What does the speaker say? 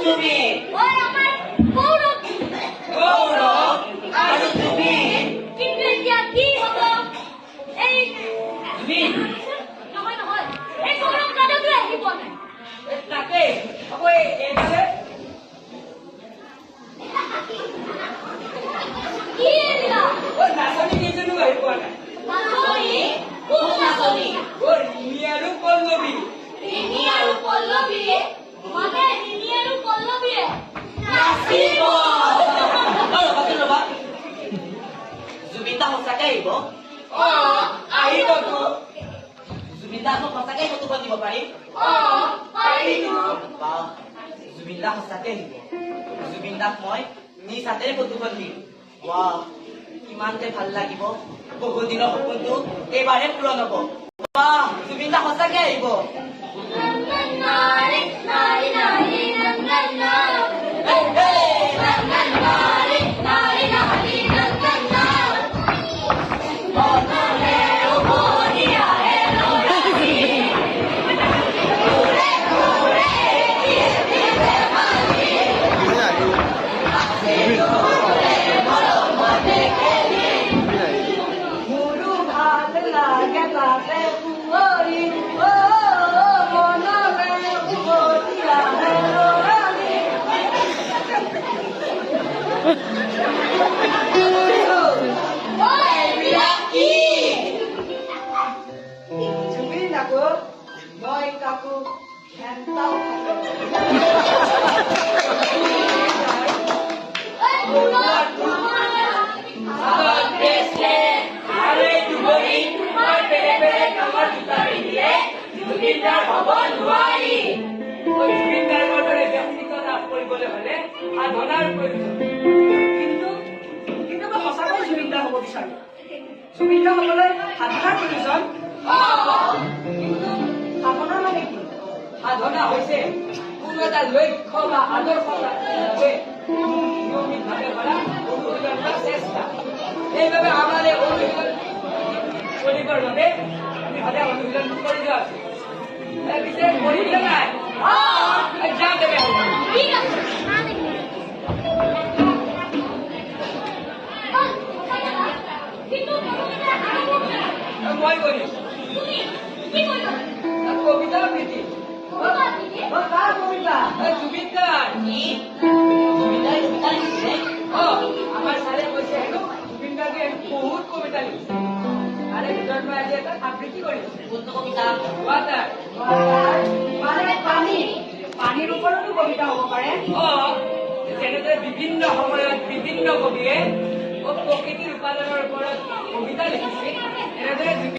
তুমি ওই আমার গৌরব গৌরব আর তুমি কিন্তু এতিয়া কি হব এই তুমি নহয় নহয় এই গৌৰৱ দাদাটো আহিব নাই তাকে আকৌ এইফালে কি এৰিয়া ওই নাচনী কেইজনো আহি পোৱা নাই নাচনী কোন নাচনী ওই ৰিমি আৰু পল্লৱী ৰিমি আৰু পল্লৱী মানে ৰিমি আৰু পল্লৱীয়ে নাচিব ৰবা জুবিন দা সঁচাকে আহিব আহিবতো জুবিন দা আকৌ সঁচাকে ফটোখন দিব পাৰিম পাৰিতো বাহ জুবিন দা সঁচাকে আহিব জুবিন দাক মই নিজ হাতেৰে ফটোখন দিম বাহ কিমান যে ভাল লাগিব বহুত দিনৰ সপোনটো এইবাৰহে পূৰণ হ'ব বাহ জুবিন দা সঁচাকে আহিব নাৰী নাৰী নাৰী নন্দনা হে হে নাৰী নাৰী নাৰী নন্দনা বনলে উমনিয়া হে ৰঙালী ঘূৰে ঘূৰে ধীৰে ধীৰে মালি আছে ঘূৰে মৰমতে খেলি মোৰো ভাল লাগে তাতে কুঁৱৰী মনলে উভতি আহে ৰঙালী ঐ বিৰাট কি জুবিন আকৌ মই কাকো হেণ্টাও জুবিনদাৰ হ'বলৈ সাধনাৰ প্ৰয়োজন কিন্তু সাধনা মানে কি সাধনা হৈছে কোনো এটা লক্ষ্য বা আদৰ্শ বাবে নিয়মিতভাৱে কৰা অনুশীলন বা চেষ্টা এইবাবে আমাৰ এই অনুশীলন কৰিবৰ বাবে আমি সদায় অনুশীলন কৰি যোৱা উচিত পিছে কৰিলে নাই যাওঁ তেনেহ'লে ঠিক আছে মই কৰিম কবিতা আবৃত্তি কাৰ কবিতা জুবিন দাৰ আমাৰ ছাৰে কৈছে হেনো জুবিন দাকে বহুত কবিতা লিখিছে তাৰে ভিতৰত মই আজি এটা আবৃত্তি কৰিছো কোনটো কবিতা মানে পানীৰ ওপৰতো কবিতা হ'ব পাৰে যেনেদৰে বিভিন্ন সময়ত বিভিন্ন কবিয়ে প্ৰকৃতিৰ উপাদানৰ ওপৰত কবিতা লিখিছিল এনেদৰে